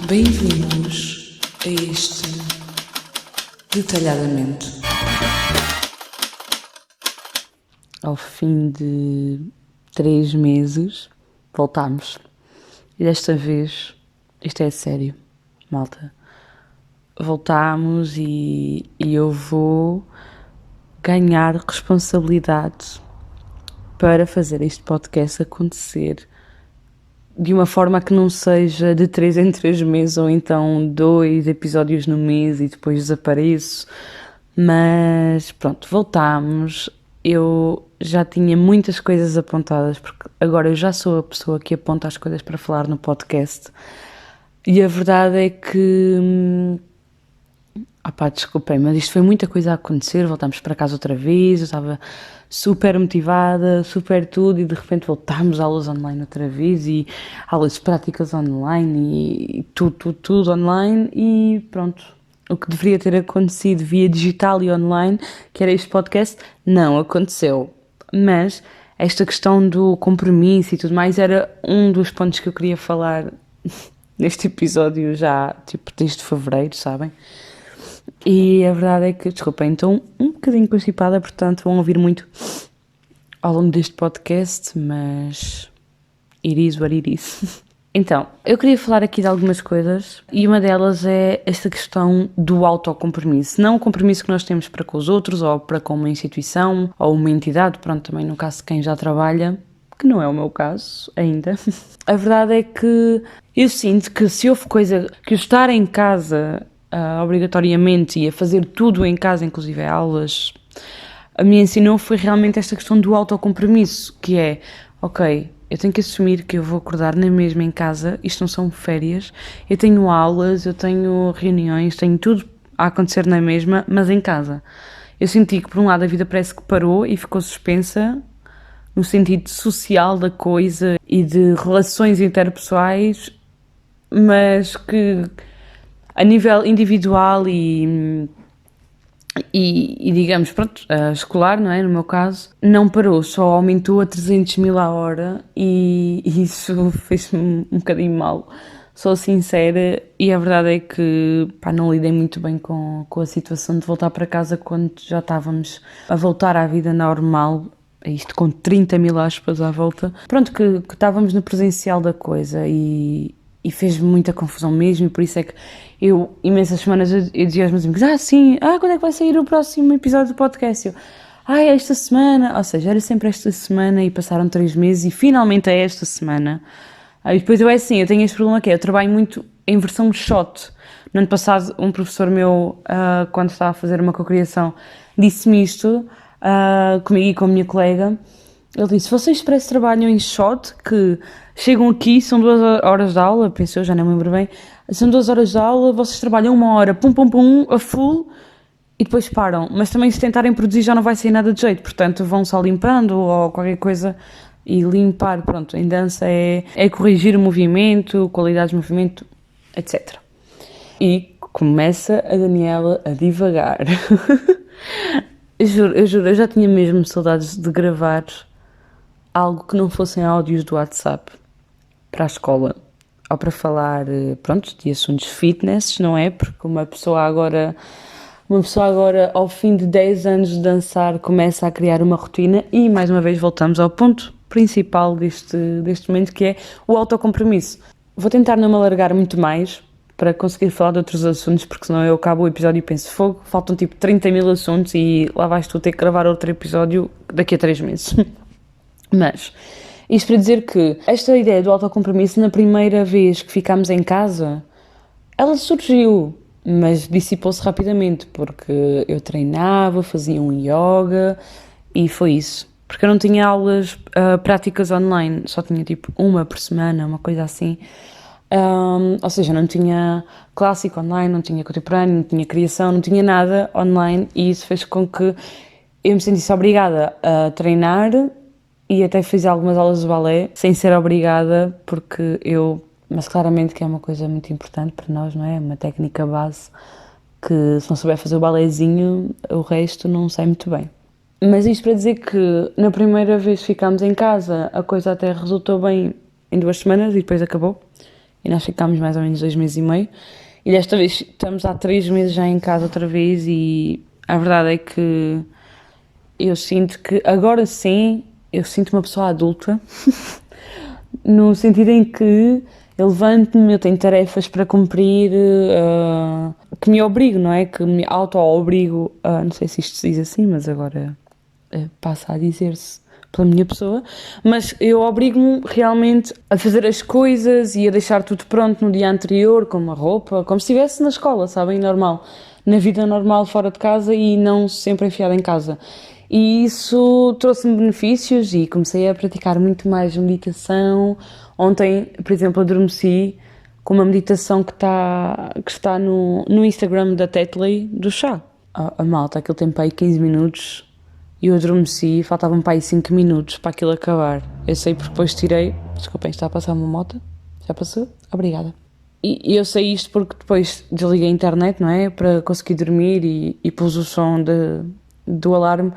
Bem-vindos a este Detalhadamente. Ao fim de 3 meses, voltámos. E desta vez, isto é sério, malta. Voltámos e eu vou ganhar responsabilidade para fazer este podcast acontecer de uma forma que não seja de 3 em 3 meses ou então 2 episódios no mês e depois desapareço. Mas pronto, voltámos. Eu já tinha muitas coisas apontadas, porque agora eu já sou a pessoa que aponta as coisas para falar no podcast. E a verdade é que... desculpem, mas isto foi muita coisa a acontecer. Voltámos para casa outra vez, eu estava super motivada, super tudo, e de repente voltámos a aulas online outra vez, e aulas práticas online, e tudo online, e pronto. O que deveria ter acontecido via digital e online, que era este podcast, não aconteceu. Mas esta questão do compromisso e tudo mais era um dos pontos que eu queria falar neste episódio já, desde fevereiro, sabem? E a verdade é que, desculpem, estou um bocadinho constipada, portanto vão ouvir muito ao longo deste podcast, mas it is what it is. Então, eu queria falar aqui de algumas coisas, e uma delas é esta questão do autocompromisso. Não o compromisso que nós temos para com os outros, ou para com uma instituição, ou uma entidade, pronto, também no caso de quem já trabalha, que não é o meu caso ainda. A verdade é que eu sinto que se houve coisa, que o estar em casa obrigatoriamente e a fazer tudo em casa, inclusive aulas, a me ensinou foi realmente esta questão do autocompromisso, que é, ok, eu tenho que assumir que eu vou acordar na mesma em casa, isto não são férias, eu tenho aulas, eu tenho reuniões, tenho tudo a acontecer na mesma, mas em casa. Eu senti que por um lado a vida parece que parou e ficou suspensa no sentido social da coisa e de relações interpessoais, mas que a nível individual e digamos, pronto, escolar, não é? No meu caso, não parou, só aumentou a 300 mil a hora, e isso fez-me um bocadinho mal, sou sincera, e a verdade é que não lidei muito bem com a situação de voltar para casa quando já estávamos a voltar à vida normal, isto com 30 mil aspas à volta, pronto, que estávamos no presencial da coisa, e fez-me muita confusão mesmo, e por isso é que eu, imensas semanas, eu dizia aos meus amigos, quando é que vai sair o próximo episódio do podcast? Esta semana, ou seja, era sempre esta semana, e passaram 3 meses, e finalmente é esta semana. E depois eu tenho este problema que é, eu trabalho muito em versão shot. No ano passado, um professor meu, quando estava a fazer uma cocriação, disse-me isto, comigo e com a minha colega. Ele disse, vocês parece que trabalham em shot, que chegam aqui, são 2 horas de aula, pensou, já não me lembro bem, são 2 horas de aula, vocês trabalham 1 hora, a full, e depois param. Mas também se tentarem produzir já não vai sair nada de jeito, portanto vão só limpando ou qualquer coisa, e limpar, pronto, em dança é corrigir o movimento, qualidade de movimento, etc. E começa a Daniela a divagar. Eu juro, eu já tinha mesmo saudades de gravar algo que não fossem áudios do WhatsApp para a escola, ou para falar, de assuntos fitness, não é? Porque uma pessoa agora, ao fim de 10 anos de dançar, começa a criar uma rotina, e mais uma vez voltamos ao ponto principal deste momento, que é o autocompromisso. Vou tentar não me alargar muito mais, para conseguir falar de outros assuntos, porque senão eu acabo o episódio e penso, fogo, faltam 30 mil assuntos, e lá vais tu ter que gravar outro episódio daqui a 3 meses. Mas, isto para dizer que esta ideia do autocompromisso, na primeira vez que ficámos em casa, ela surgiu, mas dissipou-se rapidamente, porque eu treinava, fazia um yoga, e foi isso. Porque eu não tinha aulas práticas online, só tinha uma por semana, uma coisa assim. Ou seja, não tinha clássico online, não tinha contemporâneo, não tinha criação, não tinha nada online, e isso fez com que eu me sentisse obrigada a treinar, e até fiz algumas aulas de balé sem ser obrigada, mas claramente que é uma coisa muito importante para nós, não é? Uma técnica base que, se não souber fazer o balézinho, o resto não sai muito bem. Mas isto para dizer que na primeira vez que ficámos em casa, a coisa até resultou bem em 2 semanas, e depois acabou. e nós ficámos mais ou menos 2 meses e meio. E desta vez estamos há 3 meses já em casa outra vez e a verdade é que eu sinto que agora sim, eu sinto uma pessoa adulta, no sentido em que eu levanto-me, eu tenho tarefas para cumprir, que me obrigo, não é? Que me auto-obrigo, não sei se isto se diz assim, mas agora passa a dizer-se pela minha pessoa, mas eu obrigo-me realmente a fazer as coisas e a deixar tudo pronto no dia anterior, como a roupa, como se estivesse na escola, sabem? Normal, na vida normal fora de casa e não sempre enfiada em casa. E isso trouxe-me benefícios e comecei a praticar muito mais meditação. Ontem, por exemplo, adormeci com uma meditação que está no Instagram da Tetley, do chá. A malta, aquele tempo aí 15 minutos e eu adormeci, faltavam para aí 5 minutos para aquilo acabar. Eu sei porque depois tirei. Desculpem, está a passar uma moto? Já passou? Obrigada. E eu sei isto porque depois desliguei a internet, não é? Para conseguir dormir e pus o som do alarme,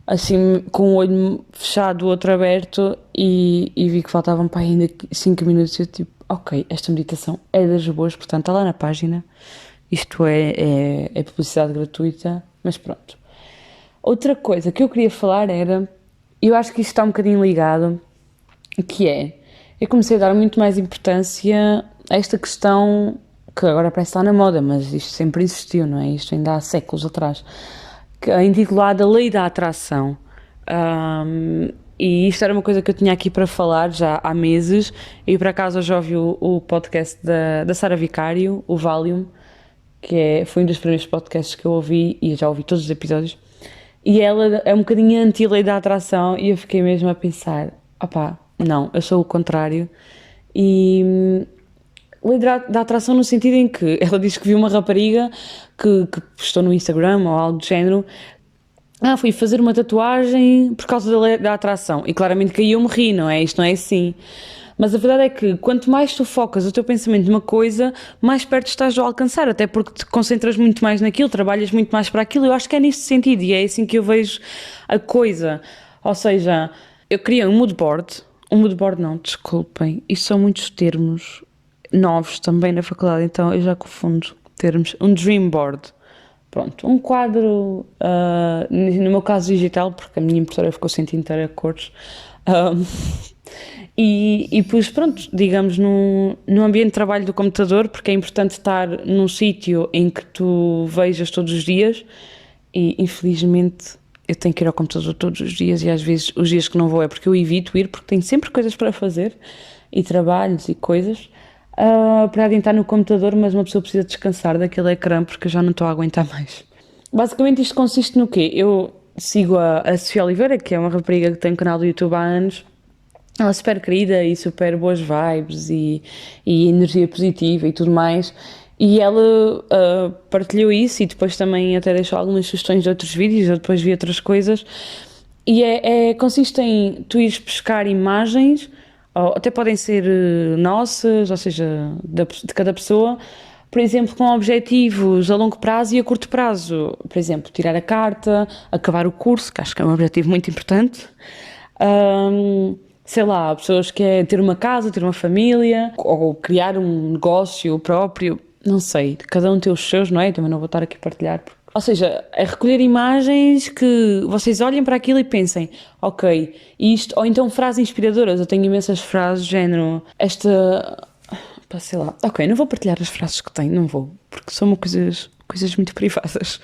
assim, com o olho fechado, o outro aberto, e vi que faltavam para ainda 5 minutos. Eu tipo, ok, esta meditação é das boas, portanto está lá na página. Isto é publicidade gratuita, mas pronto. Outra coisa que eu queria falar era, eu acho que isto está um bocadinho ligado, que é, eu comecei a dar muito mais importância a esta questão, que agora parece estar na moda, mas isto sempre existiu, não é? Isto ainda há séculos atrás, que é intitulada Lei da Atração. E isto era uma coisa que eu tinha aqui para falar já há meses, e por acaso eu já ouvi o podcast da Sara Vicário, o Valium, que foi um dos primeiros podcasts que eu ouvi, e já ouvi todos os episódios, e ela é um bocadinho anti-lei da atração, e eu fiquei mesmo a pensar, opá, não, eu sou o contrário, e lei da atração no sentido em que ela diz que viu uma rapariga que postou no Instagram ou algo do género, fui fazer uma tatuagem por causa da lei da atração, e claramente que aí eu me ri, não é? Isto não é assim. Mas a verdade é que quanto mais tu focas o teu pensamento numa coisa, mais perto estás de alcançar, até porque te concentras muito mais naquilo, trabalhas muito mais para aquilo. Eu acho que é neste sentido e é assim que eu vejo a coisa. Ou seja, eu queria um mood board não, desculpem, isto são muitos termos novos também na faculdade, então eu já confundo termos. Um dream board. Pronto, um quadro, no meu caso digital, porque a minha impressora ficou sem tinta a cores. E pus, pronto, digamos, no ambiente de trabalho do computador, porque é importante estar num sítio em que tu vejas todos os dias, e infelizmente eu tenho que ir ao computador todos os dias, e às vezes os dias que não vou é porque eu evito ir, porque tenho sempre coisas para fazer, e trabalhos e coisas, para adiantar no computador, mas uma pessoa precisa descansar daquele ecrã, porque eu já não estou a aguentar mais. Basicamente isto consiste no quê? Eu sigo a Sofia Oliveira, que é uma rapariga que tem um canal do YouTube há anos. Ela é super querida e super boas vibes e energia positiva e tudo mais. E ela partilhou isso e depois também até deixou algumas sugestões de outros vídeos, eu depois vi outras coisas. E consiste em tu ires pescar imagens, ou até podem ser nossas, ou seja, de cada pessoa, por exemplo, com objetivos a longo prazo e a curto prazo. Por exemplo, tirar a carta, acabar o curso, que acho que é um objetivo muito importante. Sei lá, pessoas que querem ter uma casa, ter uma família, ou criar um negócio próprio, não sei, cada um tem os seus, não é? Também não vou estar aqui a partilhar. Ou seja, é recolher imagens que vocês olhem para aquilo e pensem, ok, isto, ou então frases inspiradoras, eu tenho imensas frases, género, sei lá, ok, não vou partilhar as frases que tenho, não vou, porque são coisas muito privadas.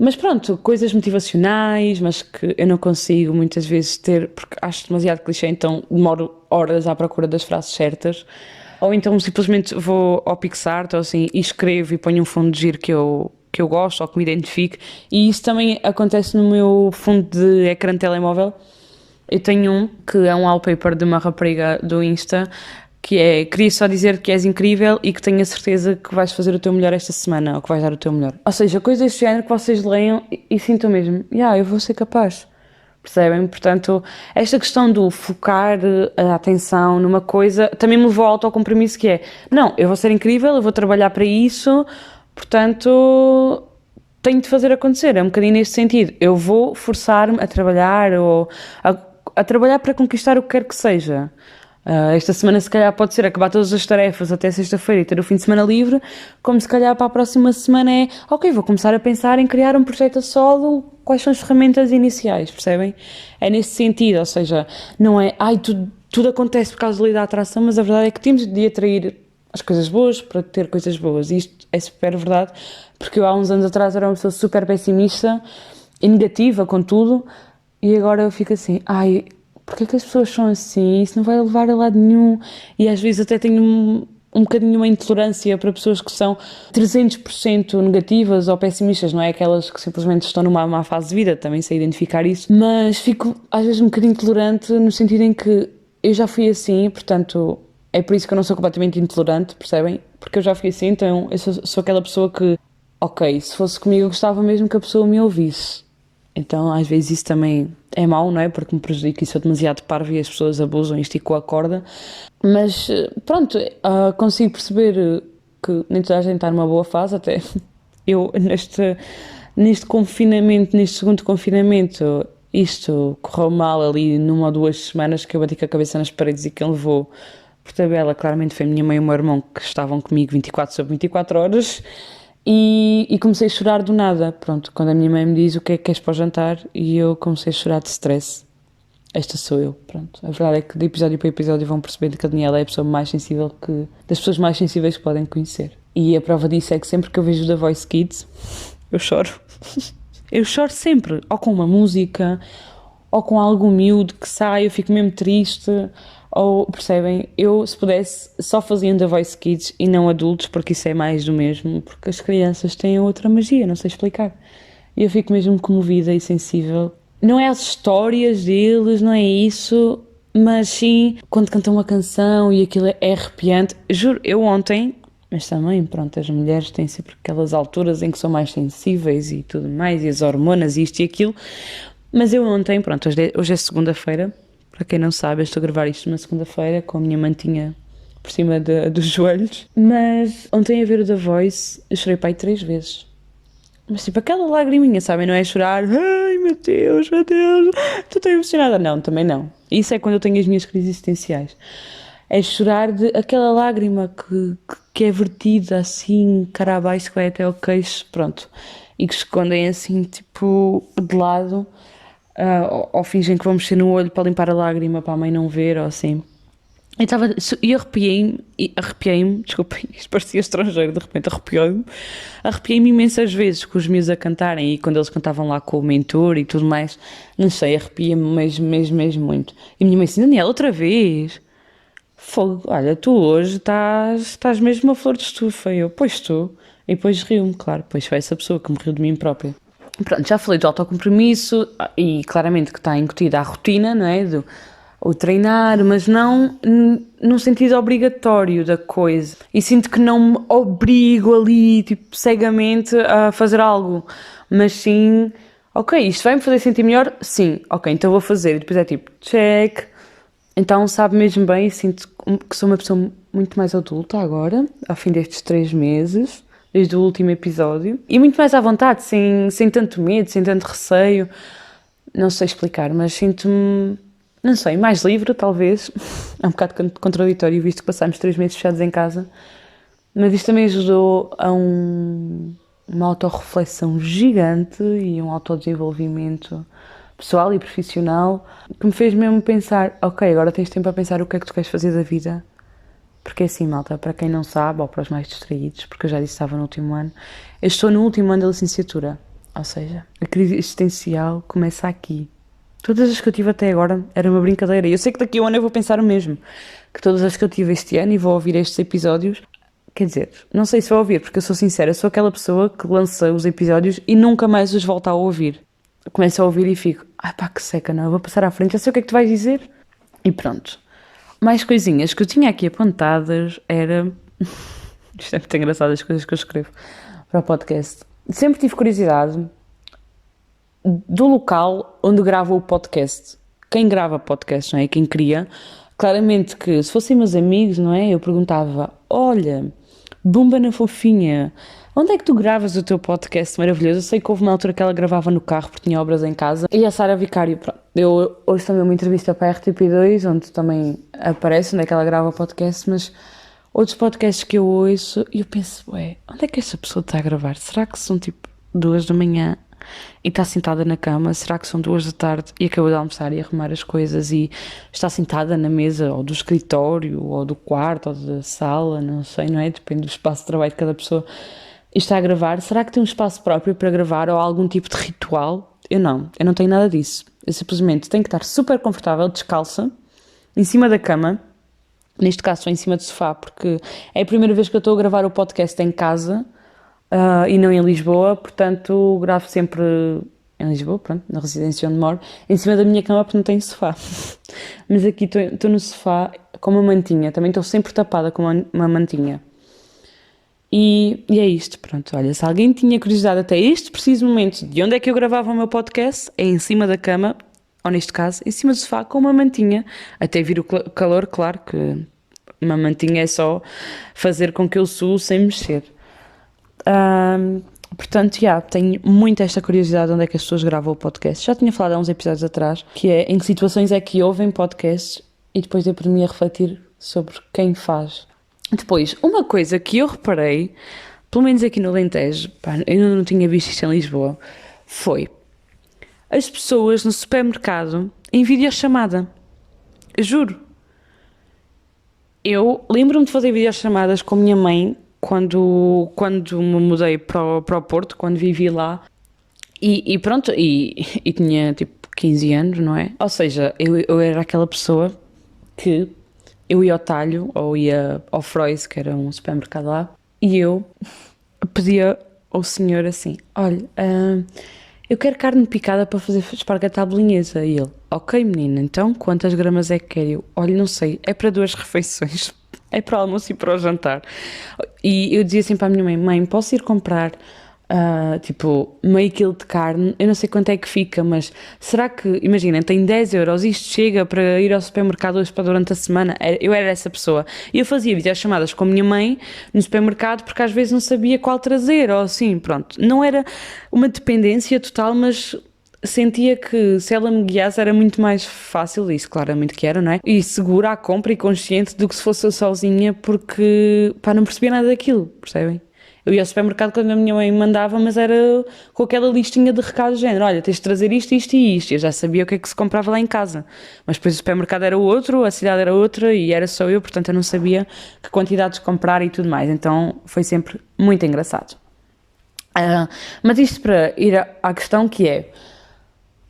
Mas pronto, coisas motivacionais, mas que eu não consigo muitas vezes ter, porque acho demasiado clichê, então demoro horas à procura das frases certas. Ou então simplesmente vou ao PixArt ou assim, e escrevo e ponho um fundo de giro que eu gosto ou que me identifique. E isso também acontece no meu fundo de ecrã de telemóvel. Eu tenho um que é um wallpaper de uma rapariga do Insta, que é, queria só dizer que és incrível e que tenho a certeza que vais fazer o teu melhor esta semana, ou que vais dar o teu melhor. Ou seja, coisas deste género que vocês leiam e sintam mesmo, eu vou ser capaz. Percebem? Portanto, esta questão do focar a atenção numa coisa também me levou ao autocompromisso, que é, não, eu vou ser incrível, eu vou trabalhar para isso, portanto, tenho de fazer acontecer. É um bocadinho neste sentido. Eu vou forçar-me a trabalhar ou a trabalhar para conquistar o que quer que seja. Esta semana se calhar pode ser acabar todas as tarefas até sexta-feira e ter o fim de semana livre, como se calhar para a próxima semana é, ok, vou começar a pensar em criar um projeto a solo, quais são as ferramentas iniciais, percebem? É nesse sentido, ou seja, não é, tudo acontece por causa da lei da atração, mas a verdade é que temos de atrair as coisas boas para ter coisas boas, e isto é super verdade, porque eu há uns anos atrás era uma pessoa super pessimista e negativa com tudo, e agora eu fico assim, porque é que as pessoas são assim? Isso não vai levar a lado nenhum. E às vezes até tenho um bocadinho uma intolerância para pessoas que são 300% negativas ou pessimistas, não é? Aquelas que simplesmente estão numa má fase de vida, também sei identificar isso. Mas fico às vezes um bocadinho intolerante no sentido em que eu já fui assim, portanto, é por isso que eu não sou completamente intolerante, percebem? Porque eu já fui assim, então eu sou aquela pessoa que, ok, se fosse comigo eu gostava mesmo que a pessoa me ouvisse. Então, às vezes isso também é mau, não é? Porque me prejudica e sou demasiado parvo e as pessoas abusam e esticam a corda. Mas, pronto, consigo perceber que nem toda a gente está numa boa fase, até eu neste confinamento, neste segundo confinamento, isto correu mal ali numa ou 2 semanas que eu bati com a cabeça nas paredes e quem levou por tabela claramente foi a minha mãe e o meu irmão que estavam comigo 24/24 horas. E comecei a chorar do nada, pronto, quando a minha mãe me diz o que é que queres para o jantar e eu comecei a chorar de stress. Esta sou eu, pronto. A verdade é que de episódio para episódio vão percebendo que a Daniela é a pessoa mais sensível das pessoas mais sensíveis que podem conhecer. E a prova disso é que sempre que eu vejo The Voice Kids, eu choro. Eu choro sempre, ou com uma música, ou com algo miúdo que sai, eu fico mesmo triste. Ou, percebem, eu se pudesse só fazia The Voice Kids e não adultos, porque isso é mais do mesmo, porque as crianças têm outra magia, não sei explicar. E eu fico mesmo comovida e sensível. Não é as histórias deles, não é isso, mas sim quando cantam uma canção e aquilo é arrepiante. Juro, eu ontem, mas também, pronto, as mulheres têm sempre aquelas alturas em que são mais sensíveis e tudo mais, e as hormonas, isto e aquilo, mas eu ontem, pronto, hoje é segunda-feira. Para quem não sabe, eu estou a gravar isto na segunda-feira com a minha mantinha por cima dos joelhos. Mas ontem a ver o The Voice, eu chorei para aí 3 vezes. Mas tipo, aquela lagriminha, sabem? Não é chorar, ai meu Deus, estou tão emocionada. Não, também não. Isso é quando eu tenho as minhas crises existenciais. É chorar de aquela lágrima que é vertida assim, cara abaixo, que vai até ao queixo, pronto. E que escondem assim, tipo, de lado. Ou fingem que vão mexer no olho para limpar a lágrima para a mãe não ver, ou assim. E arrepiei-me, desculpem, isto parecia estrangeiro, de repente arrepiei-me imensas vezes com os meus a cantarem e quando eles cantavam lá com o mentor e tudo mais, não sei, arrepia-me mesmo muito. E a minha mãe assim, Daniela, outra vez? Fogo, olha, tu hoje estás mesmo uma flor de estufa. Eu, pois estou. E depois riu-me, claro, pois foi essa pessoa que me riu de mim própria. Pronto, já falei do autocompromisso e claramente que está incutida a rotina, não é? O treinar, mas não num sentido obrigatório da coisa. E sinto que não me obrigo ali, tipo, cegamente a fazer algo. Mas sim, ok, isto vai-me fazer sentir melhor? Sim, ok, então vou fazer. E depois é tipo, check. Então sabe mesmo bem e sinto que sou uma pessoa muito mais adulta agora, ao fim destes 3 meses. Desde o último episódio, e muito mais à vontade, sem tanto medo, sem tanto receio, não sei explicar, mas sinto-me, não sei, mais livre talvez, é um bocado contraditório visto que passámos 3 meses fechados em casa, mas isto também ajudou a uma autorreflexão gigante e um autodesenvolvimento pessoal e profissional, que me fez mesmo pensar, ok, agora tens tempo a pensar o que é que tu queres fazer da vida. Porque assim, malta, para quem não sabe, ou para os mais distraídos, porque eu já disse que estava no último ano, eu estou no último ano da licenciatura. Ou seja, a crise existencial começa aqui. Todas as que eu tive até agora era uma brincadeira. E eu sei que daqui a um ano eu vou pensar o mesmo. Que todas as que eu tive este ano e vou ouvir estes episódios, quer dizer, não sei se vou ouvir, porque eu sou sincera, sou aquela pessoa que lança os episódios e nunca mais os volta a ouvir. Eu começo a ouvir e fico, ai pá, que seca, não, eu vou passar à frente, já sei o que é que tu vais dizer. E pronto. Mais coisinhas que eu tinha aqui apontadas era... Isto é muito engraçado as coisas que eu escrevo para o podcast. Sempre tive curiosidade do local onde gravo o podcast. Quem grava podcast, não é? Quem cria. Claramente que se fossem meus amigos, não é? Eu perguntava, olha, Bumba na fofinha. Onde é que tu gravas o teu podcast maravilhoso? Eu sei que houve uma altura que ela gravava no carro porque tinha obras em casa. E a Sara Vicário, pronto. Eu ouço também uma entrevista para a RTP2, onde também aparece onde é que ela grava o podcast, mas outros podcasts que eu ouço e eu penso, ué, onde é que esta pessoa está a gravar? Será que são tipo 2 da manhã e está sentada na cama? Será que são 2 da tarde e acabou de almoçar e arrumar as coisas e está sentada na mesa ou do escritório ou do quarto ou da sala, não sei, não é? Depende do espaço de trabalho de cada pessoa e está a gravar. Será que tem um espaço próprio para gravar ou algum tipo de ritual? Eu não tenho nada disso. Eu simplesmente tenho que estar super confortável, descalça, em cima da cama. Neste caso estou em cima do sofá porque é a primeira vez que eu estou a gravar o podcast em casa e não em Lisboa, portanto gravo sempre em Lisboa, pronto, na residência onde moro, em cima da minha cama porque não tenho sofá. Mas aqui estou no sofá com uma mantinha, também estou sempre tapada com uma mantinha. E é isto, pronto, olha, se alguém tinha curiosidade até este preciso momento de onde é que eu gravava o meu podcast, é em cima da cama, ou neste caso, em cima do sofá com uma mantinha, até vir o calor, claro que uma mantinha é só fazer com que eu suo sem mexer. Portanto, tenho muito esta curiosidade de onde é que as pessoas gravam o podcast. Já tinha falado há uns episódios atrás, que é em que situações é que ouvem podcasts e depois dei por mim a refletir sobre quem faz. Depois, uma coisa que eu reparei, pelo menos aqui no Alentejo, eu não tinha visto isto em Lisboa, foi as pessoas no supermercado em videochamada. Juro. Eu lembro-me de fazer videochamadas com a minha mãe quando me mudei para o Porto, quando vivi lá. E pronto, e tinha tipo 15 anos, não é? Ou seja, eu era aquela pessoa que eu ia ao Talho ou ia ao Frois, que era um supermercado lá, e eu pedia ao senhor assim: olha, eu quero carne picada para fazer esparguete à bolonhesa. E ele: ok, menina, então quantas gramas é que quer? Eu: olha, não sei, é para 2 refeições, é para o almoço e para o jantar. E eu dizia assim para a minha mãe: mãe, posso ir comprar tipo meio quilo de carne? Eu não sei quanto é que fica, mas será que, imaginem, tem 10€, isto chega para ir ao supermercado hoje para durante a semana? Eu era essa pessoa. E eu fazia videochamadas com a minha mãe no supermercado porque às vezes não sabia qual trazer, ou assim, pronto. Não era uma dependência total, mas sentia que se ela me guiasse era muito mais fácil, isso claramente que era, não é? E segura à compra e consciente do que se fosse eu sozinha, porque não percebia nada daquilo, percebem? Eu ia ao supermercado quando a minha mãe me mandava, mas era com aquela listinha de recados do género: olha, tens de trazer isto, isto e isto. Eu já sabia o que é que se comprava lá em casa. Mas depois o supermercado era outro, a cidade era outra e era só eu, portanto eu não sabia que quantidades comprar e tudo mais. Então foi sempre muito engraçado. Mas isto para ir à questão que é: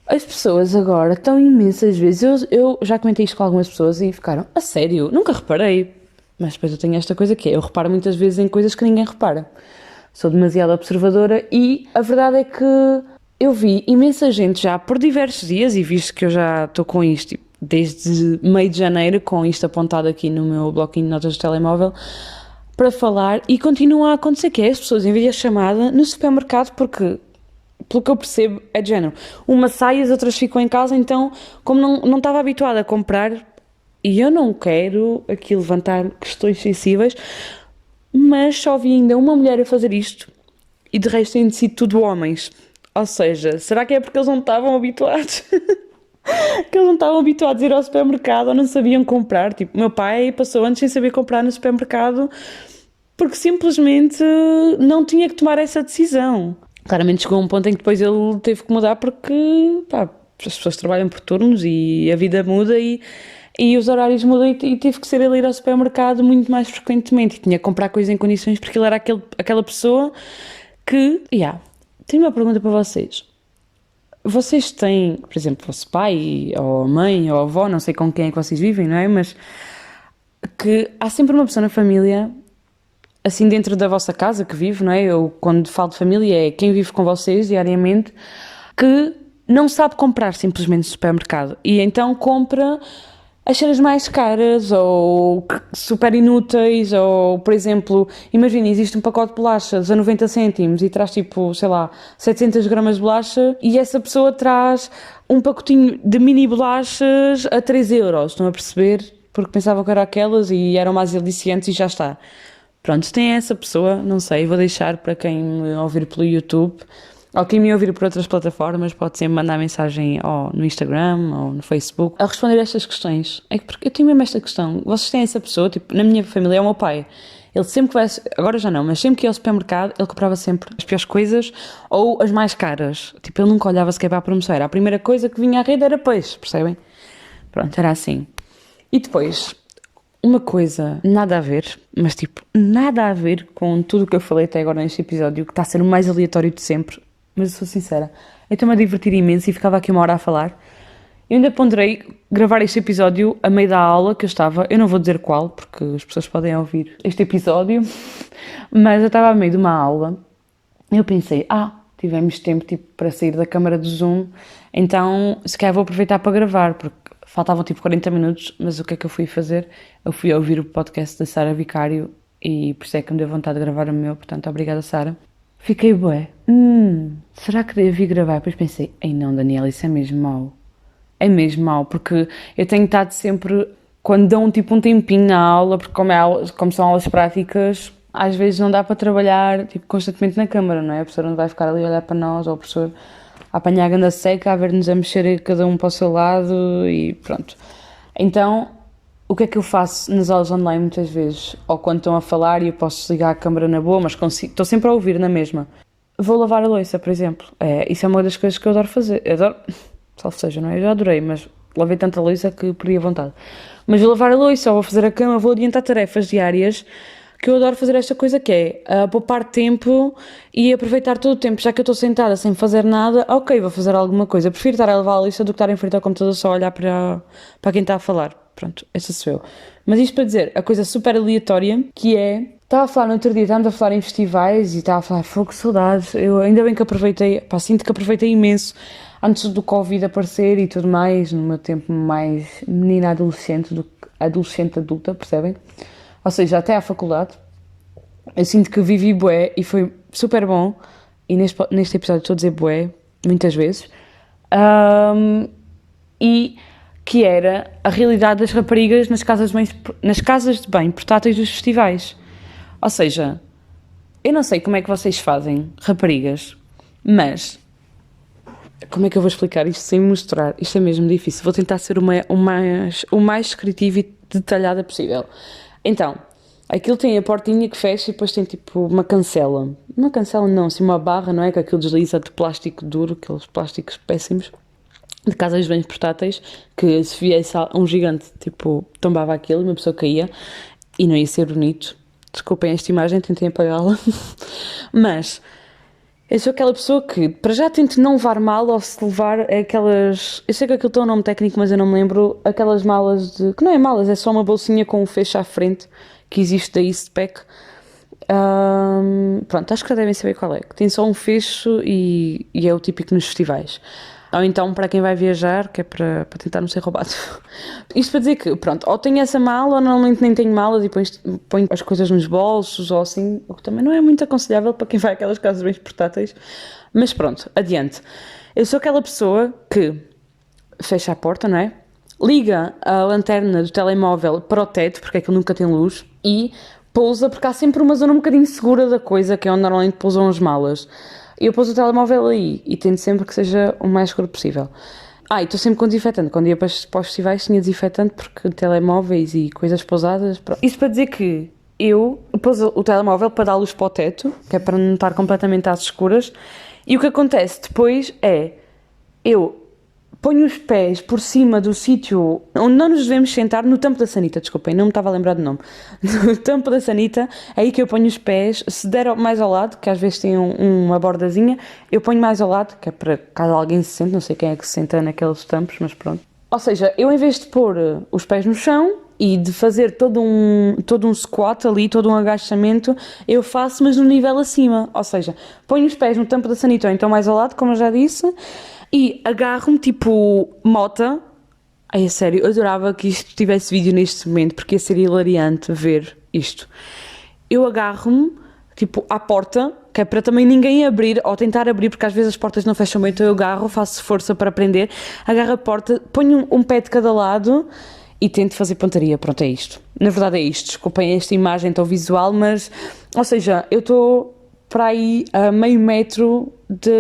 as pessoas agora estão imensas vezes. Eu já comentei isto com algumas pessoas e ficaram: a sério? Nunca reparei. Mas depois eu tenho esta coisa que é: eu reparo muitas vezes em coisas que ninguém repara. Sou demasiado observadora e a verdade é que eu vi imensa gente já por diversos dias, e visto que eu já estou com isto desde meio de janeiro, com isto apontado aqui no meu bloquinho de notas do telemóvel, para falar, e continua a acontecer, que é as pessoas em videochamada no supermercado, porque, pelo que eu percebo, é de género: uma sai e as outras ficam em casa, então, como não estava habituada a comprar, e eu não quero aqui levantar questões sensíveis, mas só vi ainda uma mulher a fazer isto e de resto tem sido tudo homens. Ou seja, será que é porque eles não estavam habituados? Que eles não estavam habituados a ir ao supermercado ou não sabiam comprar? Tipo, meu pai passou anos sem saber comprar no supermercado porque simplesmente não tinha que tomar essa decisão. Claramente chegou a um ponto em que depois ele teve que mudar porque as pessoas trabalham por turnos e a vida muda e os horários mudam e tive que ser ele ir ao supermercado muito mais frequentemente e tinha que comprar coisas em condições porque ele era aquela pessoa que... Tenho uma pergunta para vocês. Vocês têm, por exemplo, o vosso pai, ou a mãe, ou a avó, não sei com quem é que vocês vivem, não é? Mas que há sempre uma pessoa na família, assim dentro da vossa casa que vive, não é? Eu quando falo de família é quem vive com vocês diariamente, que não sabe comprar simplesmente no supermercado e então compra as cenas mais caras ou super inúteis, ou, por exemplo, imagina, existe um pacote de bolachas a 90 cêntimos e traz tipo, sei lá, 700 gramas de bolacha e essa pessoa traz um pacotinho de mini bolachas a 3€, estão a perceber? Porque pensavam que eram aquelas e eram mais aliciantes e já está. Pronto, se tem essa pessoa, não sei, vou deixar para quem me ouvir pelo YouTube, ou quem me ouvir por outras plataformas, pode sempre mandar mensagem ou no Instagram ou no Facebook a responder estas questões. É porque eu tenho mesmo esta questão. Vocês têm essa pessoa, tipo, na minha família é o meu pai. Ele sempre que vai, agora já não, mas sempre que ia ao supermercado, ele comprava sempre as piores coisas ou as mais caras. Tipo, ele nunca olhava sequer para a promoção. Era a primeira coisa que vinha à rede era peixe, percebem? Pronto, era assim. E depois, uma coisa nada a ver, mas tipo, nada a ver com tudo o que eu falei até agora neste episódio, que está a ser o mais aleatório de sempre, mas eu sou sincera, eu estou-me a divertir imenso e ficava aqui uma hora a falar. Eu ainda ponderei gravar este episódio a meio da aula que eu estava, eu não vou dizer qual, porque as pessoas podem ouvir este episódio, mas eu estava a meio de uma aula e eu pensei, tivemos tempo tipo, para sair da câmara do Zoom, então se calhar vou aproveitar para gravar, porque faltavam tipo 40 minutos, mas o que é que eu fui fazer? Eu fui ouvir o podcast da Sara Vicário e por isso é que me deu vontade de gravar o meu, portanto, obrigada, Sara. Fiquei bué, será que devo ir gravar? Depois pensei, ei não, Daniela, isso é mesmo mau. É mesmo mau, porque eu tenho estado sempre, quando dão tipo um tempinho na aula, porque como são aulas práticas, às vezes não dá para trabalhar tipo, constantemente na câmara, não é? A professora não vai ficar ali a olhar para nós, ou o professor a apanhar a ganda seca, a ver-nos a mexer cada um para o seu lado e pronto. Então, o que é que eu faço nas aulas online muitas vezes? Ou quando estão a falar e eu posso desligar a câmara na boa, mas estou sempre a ouvir na mesma. Vou lavar a louça, por exemplo. Isso é uma das coisas que eu adoro fazer. Eu adoro, salvo seja, não é? Eu já adorei, mas lavei tanta louça que perdi a vontade. Mas vou lavar a louça, ou vou fazer a cama, vou adiantar tarefas diárias, que eu adoro fazer esta coisa que é poupar tempo e aproveitar todo o tempo, já que eu estou sentada sem fazer nada, ok, vou fazer alguma coisa. Eu prefiro estar a lavar a louça do que estar em frente ao computador só a olhar para quem está a falar. Pronto, essa sou eu. Mas isto para dizer, a coisa super aleatória, que é, estava a falar no outro dia, estávamos a falar em festivais e estava a falar, fogo, saudades, eu ainda bem que aproveitei, sinto que aproveitei imenso antes do Covid aparecer e tudo mais, no meu tempo mais menina adolescente do que adolescente adulta, percebem? Ou seja, até à faculdade, eu sinto que vivi bué e foi super bom, e neste episódio estou a dizer bué, muitas vezes, e que era a realidade das raparigas nas casas de banho portáteis dos festivais. Ou seja, eu não sei como é que vocês fazem, raparigas, mas como é que eu vou explicar isto sem mostrar? Isto é mesmo difícil. Vou tentar ser o mais descritiva e detalhada possível. Então, aquilo tem a portinha que fecha e depois tem tipo uma cancela. Uma cancela não, assim uma barra, não é? Que aquilo desliza de plástico duro, aqueles plásticos péssimos, de casas de banhos portáteis, que se viesse um gigante, tipo, tombava aquilo e uma pessoa caía e não ia ser bonito. Desculpem esta imagem, tentei apagá-la. Mas eu sou aquela pessoa que, para já, tento não levar mal ou se levar aquelas... Eu sei que aquilo tem um nome técnico, mas eu não me lembro. Aquelas malas de... Que não é malas, é só uma bolsinha com um fecho à frente, que existe da Eastpak. Pronto, acho que já devem saber qual é. Que tem só um fecho e é o típico nos festivais. Ou então para quem vai viajar, que é para tentar não ser roubado. Isto para dizer que, pronto, ou tenho essa mala, ou normalmente nem tenho malas e ponho as coisas nos bolsos, ou assim, o que também não é muito aconselhável para quem vai àquelas casas bem portáteis. Mas pronto, adiante. Eu sou aquela pessoa que fecha a porta, não é? Liga a lanterna do telemóvel para o teto, porque aquilo nunca tem luz, e pousa, porque há sempre uma zona um bocadinho segura da coisa, que é onde normalmente pousam as malas. Eu pus o telemóvel aí e tento sempre que seja o mais escuro possível. E estou sempre com desinfetante. Quando ia para os festivais tinha desinfetante porque telemóveis e coisas pousadas... Pronto. Isso para dizer que eu pus o telemóvel para dar luz para o teto, que é para não estar completamente às escuras, e o que acontece depois é... Eu ponho os pés por cima do sítio onde não nos devemos sentar, no tampo da sanita, desculpem, não me estava a lembrar do nome. No tampo da sanita, é aí que eu ponho os pés, se der mais ao lado, que às vezes tem uma bordazinha, eu ponho mais ao lado, que é para caso alguém se sente, não sei quem é que se senta naqueles tampos, mas pronto. Ou seja, eu em vez de pôr os pés no chão e de fazer todo um squat ali, todo um agachamento, eu faço, mas no nível acima. Ou seja, ponho os pés no tampo da sanita ou então mais ao lado, como eu já disse, e agarro-me tipo mota. Ai, é sério, eu adorava que isto tivesse vídeo neste momento, porque ia ser hilariante ver isto. Eu agarro-me tipo à porta, que é para também ninguém abrir, ou tentar abrir, porque às vezes as portas não fecham bem, então eu agarro, faço força para prender, agarro a porta, ponho um pé de cada lado e tento fazer pontaria. Pronto, é isto. Na verdade é isto. Desculpem esta imagem tão visual, mas, ou seja, eu estou para aí a meio metro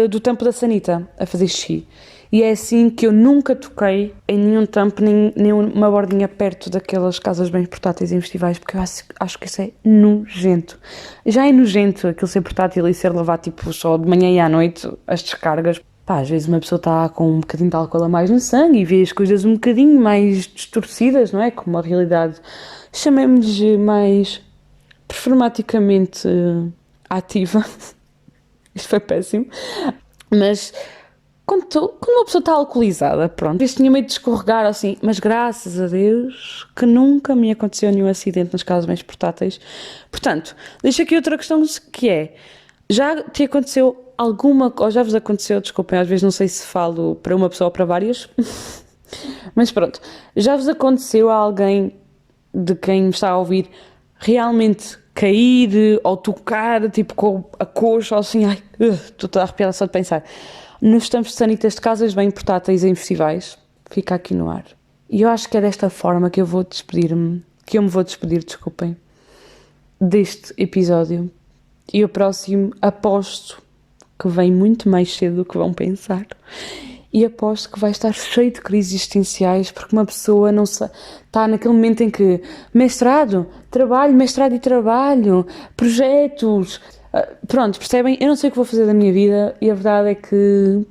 do tampo da sanita a fazer xixi. E é assim que eu nunca toquei em nenhum tampo, nem uma bordinha perto daquelas casas bem portáteis em festivais, porque eu acho que isso é nojento. Já é nojento aquilo ser portátil e ser lavado tipo só de manhã e à noite, as descargas. Pá, às vezes uma pessoa está com um bocadinho de álcool a mais no sangue e vê as coisas um bocadinho mais distorcidas, não é? Com uma realidade, chamemos-lhe mais performaticamente ativa. Isto foi péssimo. Mas quando uma pessoa está alcoolizada, pronto, eu tinha medo de escorregar assim, mas graças a Deus que nunca me aconteceu nenhum acidente nas casas bem portáteis. Portanto, deixo aqui outra questão que é, já te aconteceu alguma, ou já vos aconteceu, desculpem, às vezes não sei se falo para uma pessoa ou para várias, mas pronto, já vos aconteceu a alguém de quem me está a ouvir realmente cair ou tocar, tipo com a coxa ou assim, ai, estou toda arrepiada só de pensar. Nos tampos de sanitas de casas bem portáteis em festivais, fica aqui no ar. E eu acho que é desta forma que eu vou despedir-me, que eu me vou despedir, desculpem, deste episódio. E o próximo, aposto que vem muito mais cedo do que vão pensar. E aposto que vai estar cheio de crises existenciais, porque uma pessoa não está naquele momento em que mestrado e trabalho, projetos. Pronto, percebem? Eu não sei o que vou fazer da minha vida e a verdade é que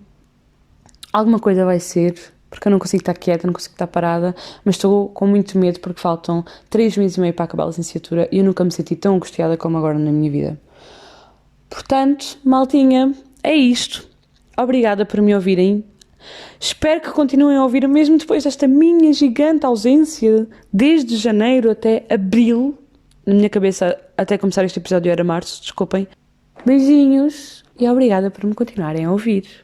alguma coisa vai ser, porque eu não consigo estar quieta, não consigo estar parada, mas estou com muito medo porque faltam 3 meses e meio para acabar a licenciatura e eu nunca me senti tão angustiada como agora na minha vida. Portanto, maltinha, é isto. Obrigada por me ouvirem. Espero que continuem a ouvir mesmo depois desta minha gigante ausência, desde janeiro até abril. Na minha cabeça, até começar este episódio era março, desculpem. Beijinhos e obrigada por me continuarem a ouvir.